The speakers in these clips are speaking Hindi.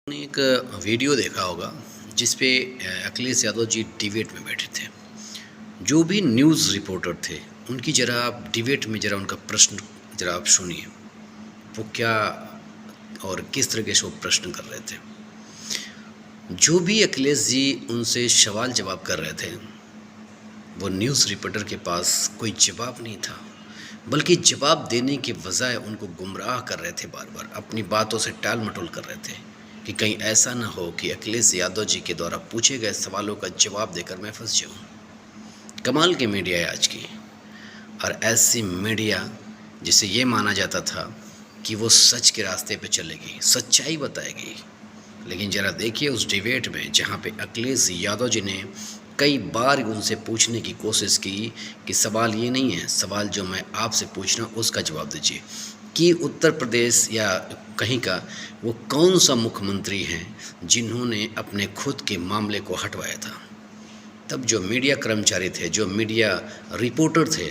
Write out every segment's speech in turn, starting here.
आपने एक वीडियो देखा होगा जिस पे अखिलेश यादव जी डिबेट में बैठे थे। जो भी न्यूज़ रिपोर्टर थे उनकी ज़रा आप डिबेट में ज़रा उनका प्रश्न ज़रा आप सुनिए। वो क्या और किस तरीके से वो प्रश्न कर रहे थे। जो भी अखिलेश जी उनसे सवाल जवाब कर रहे थे वो न्यूज़ रिपोर्टर के पास कोई जवाब नहीं था, बल्कि जवाब देने के बजाय उनको गुमराह कर रहे थे। बार बार अपनी बातों से टाल मटोल कर रहे थे कि कहीं ऐसा ना हो कि अखिलेश यादव जी के द्वारा पूछे गए सवालों का जवाब देकर मैं फंस जाऊं। कमाल की मीडिया है आज की। और ऐसी मीडिया जिसे ये माना जाता था कि वो सच के रास्ते पे चलेगी, सच्चाई बताएगी, लेकिन ज़रा देखिए उस डिबेट में जहाँ पे अखिलेश यादव जी ने कई बार उनसे पूछने की कोशिश की कि सवाल ये नहीं है, सवाल जो मैं आपसे पूछ रहा हूँ उसका जवाब दीजिए कि उत्तर प्रदेश या कहीं का वो कौन सा मुख्यमंत्री हैं जिन्होंने अपने खुद के मामले को हटवाया था। तब जो मीडिया कर्मचारी थे, जो मीडिया रिपोर्टर थे,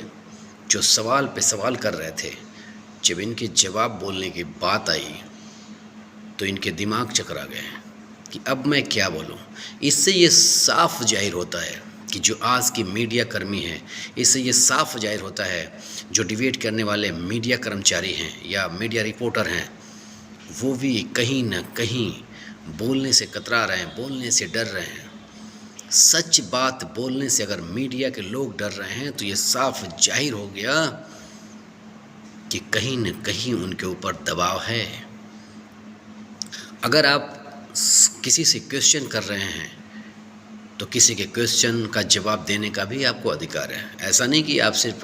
जो सवाल पे सवाल कर रहे थे, जब इनके जवाब बोलने की बात आई तो इनके दिमाग चकरा गए कि अब मैं क्या बोलूं। इससे ये साफ जाहिर होता है कि जो आज की मीडिया कर्मी हैं, इससे ये साफ जाहिर होता है जो डिबेट करने वाले मीडिया कर्मचारी हैं या मीडिया रिपोर्टर हैं, वो भी कहीं ना कहीं बोलने से कतरा रहे हैं, बोलने से डर रहे हैं। सच बात बोलने से अगर मीडिया के लोग डर रहे हैं तो ये साफ जाहिर हो गया कि कहीं न कहीं उनके ऊपर दबाव है। अगर आप किसी से क्वेश्चन कर रहे हैं तो किसी के क्वेश्चन का जवाब देने का भी आपको अधिकार है। ऐसा नहीं कि आप सिर्फ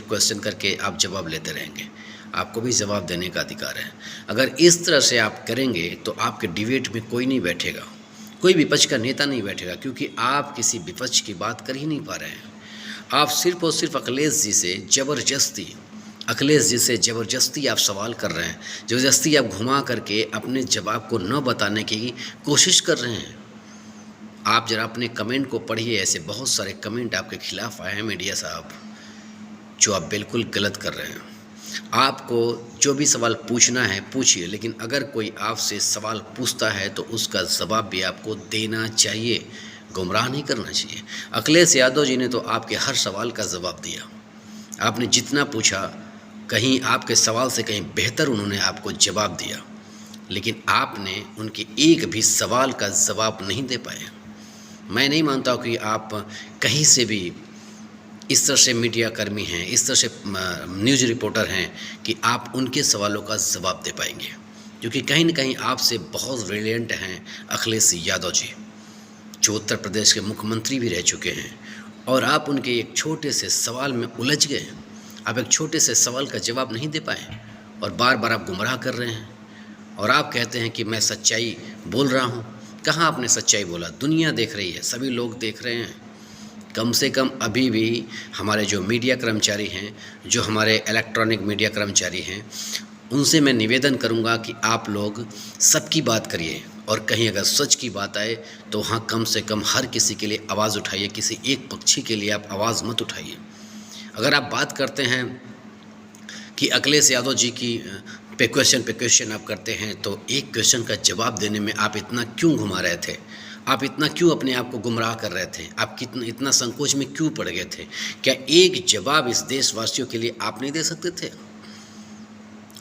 क्वेश्चन करके आप जवाब लेते रहेंगे, आपको भी जवाब देने का अधिकार है। अगर इस तरह से आप करेंगे तो आपके डिबेट में कोई नहीं बैठेगा, कोई विपक्ष का नेता नहीं बैठेगा, क्योंकि आप किसी विपक्ष की बात कर ही नहीं पा रहे हैं। आप सिर्फ और सिर्फ अखिलेश जी से ज़बरदस्ती आप सवाल कर रहे हैं, ज़बरदस्ती आप घुमा करके अपने जवाब को न बताने की कोशिश कर रहे हैं। आप ज़रा अपने कमेंट को पढ़िए, ऐसे बहुत सारे कमेंट आपके खिलाफ आए हैं मीडिया साहब, जो आप बिल्कुल गलत कर रहे हैं। आपको जो भी सवाल पूछना है पूछिए, लेकिन अगर कोई आपसे सवाल पूछता है तो उसका जवाब भी आपको देना चाहिए, गुमराह नहीं करना चाहिए। अखिलेश यादव जी ने तो आपके हर सवाल का जवाब दिया। आपने जितना पूछा, कहीं आपके सवाल से कहीं बेहतर उन्होंने आपको जवाब दिया, लेकिन आपने उनके एक भी सवाल का जवाब नहीं दे पाए। मैं नहीं मानता हूँ कि आप कहीं से भी इस तरह से मीडिया कर्मी हैं, इस तरह से न्यूज़ रिपोर्टर हैं कि आप उनके सवालों का जवाब दे पाएंगे, क्योंकि कहीं ना कहीं आपसे बहुत ब्रिलियंट हैं अखिलेश यादव जी, जो उत्तर प्रदेश के मुख्यमंत्री भी रह चुके हैं, और आप उनके एक छोटे से सवाल में उलझ गए। आप एक छोटे से सवाल का जवाब नहीं दे पाए और बार बार आप गुमराह कर रहे हैं। और आप कहते हैं कि मैं सच्चाई बोल रहा हूँ। कहाँ आपने सच्चाई बोला? दुनिया देख रही है, सभी लोग देख रहे हैं। कम से कम अभी भी हमारे जो मीडिया कर्मचारी हैं, जो हमारे इलेक्ट्रॉनिक मीडिया कर्मचारी हैं, उनसे मैं निवेदन करूंगा कि आप लोग सबकी बात करिए, और कहीं अगर सच की बात आए तो वहाँ कम से कम हर किसी के लिए आवाज़ उठाइए, किसी एक पक्षी के लिए आप आवाज़ मत उठाइए। अगर आप बात करते हैं कि अखिलेश यादव जी की पे क्वेश्चन आप करते हैं, तो एक क्वेश्चन का जवाब देने में आप इतना क्यों घुमा रहे थे? आप इतना क्यों अपने आप को गुमराह कर रहे थे? आप इतना संकोच में क्यों पड़ गए थे? क्या एक जवाब इस देशवासियों के लिए आप नहीं दे सकते थे?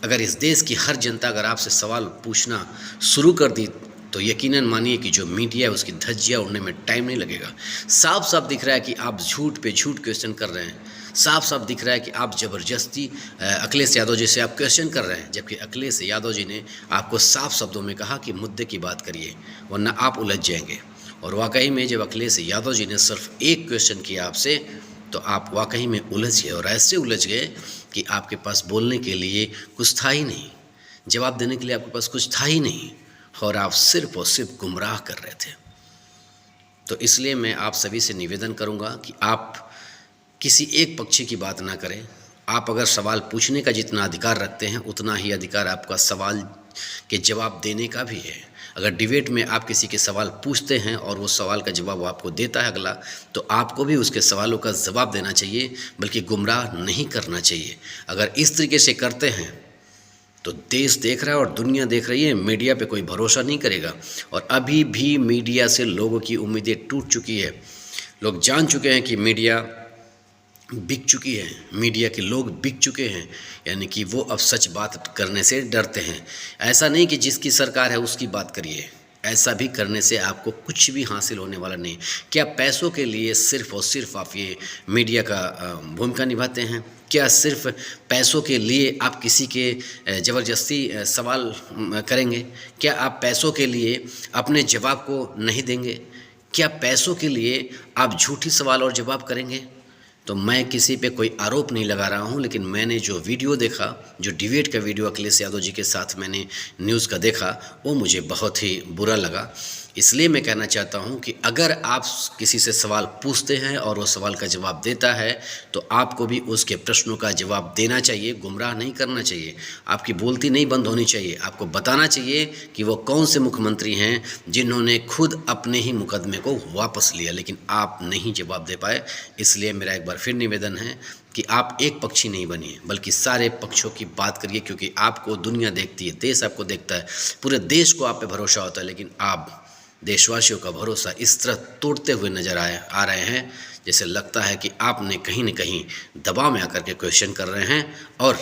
अगर इस देश की हर जनता अगर आपसे सवाल पूछना शुरू कर दी तो यकीनन मानिए कि जो मीडिया है उसकी धज्जियाँ उड़ने में टाइम नहीं लगेगा। साफ साफ दिख रहा है कि आप झूठ पे झूठ क्वेश्चन कर रहे हैं। साफ साफ दिख रहा है कि आप ज़बरदस्ती अखिलेश यादव जी से आप क्वेश्चन कर रहे हैं, जबकि अखिलेश यादव जी ने आपको साफ शब्दों में कहा कि मुद्दे की बात करिए, वरना आप उलझ जाएंगे। और वाकई में जब अखिलेश यादव जी ने सिर्फ एक क्वेश्चन किया आपसे, तो आप वाकई में उलझ गए, और ऐसे उलझ गए कि आपके पास बोलने के लिए कुछ था ही नहीं, जवाब देने के लिए आपके पास कुछ था ही नहीं, और आप सिर्फ और सिर्फ गुमराह कर रहे थे। तो इसलिए मैं आप सभी से निवेदन करूंगा कि आप किसी एक पक्षी की बात ना करें। आप अगर सवाल पूछने का जितना अधिकार रखते हैं, उतना ही अधिकार आपका सवाल के जवाब देने का भी है। अगर डिबेट में आप किसी के सवाल पूछते हैं और वो सवाल का जवाब आपको देता है अगला, तो आपको भी उसके सवालों का जवाब देना चाहिए, बल्कि गुमराह नहीं करना चाहिए। अगर इस तरीके से करते हैं तो देश देख रहा है और दुनिया देख रही है, मीडिया पे कोई भरोसा नहीं करेगा। और अभी भी मीडिया से लोगों की उम्मीदें टूट चुकी है। लोग जान चुके हैं कि मीडिया बिक चुकी है, मीडिया के लोग बिक चुके हैं, यानी कि वो अब सच बात करने से डरते हैं। ऐसा नहीं कि जिसकी सरकार है उसकी बात करिए, ऐसा भी करने से आपको कुछ भी हासिल होने वाला नहीं। क्या पैसों के लिए सिर्फ़ और सिर्फ आप ये मीडिया का भूमिका निभाते हैं? क्या सिर्फ पैसों के लिए आप किसी के ज़बरदस्ती सवाल करेंगे? क्या आप पैसों के लिए अपने जवाब को नहीं देंगे? क्या पैसों के लिए आप झूठी सवाल और जवाब करेंगे? तो मैं किसी पे कोई आरोप नहीं लगा रहा हूँ, लेकिन मैंने जो वीडियो देखा, जो डिबेट का वीडियो अखिलेश यादव जी के साथ मैंने न्यूज़ का देखा, वो मुझे बहुत ही बुरा लगा। इसलिए मैं कहना चाहता हूँ कि अगर आप किसी से सवाल पूछते हैं और वो सवाल का जवाब देता है, तो आपको भी उसके प्रश्नों का जवाब देना चाहिए, गुमराह नहीं करना चाहिए। आपकी बोलती नहीं बंद होनी चाहिए। आपको बताना चाहिए कि वो कौन से मुख्यमंत्री हैं जिन्होंने खुद अपने ही मुकदमे को वापस लिया, लेकिन आप नहीं जवाब दे पाए। इसलिए मेरा एक बार फिर निवेदन है कि आप एक पक्षी नहीं बनिए, बल्कि सारे पक्षों की बात करिए, क्योंकि आपको दुनिया देखती है, देश आपको देखता है, पूरे देश को आप पे भरोसा होता है। लेकिन आप देशवासियों का भरोसा इस तरह तोड़ते हुए नजर आ रहे हैं, जैसे लगता है कि आपने कहीं न कहीं दबाव में आकर के क्वेश्चन कर रहे हैं और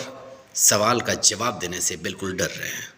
सवाल का जवाब देने से बिल्कुल डर रहे हैं।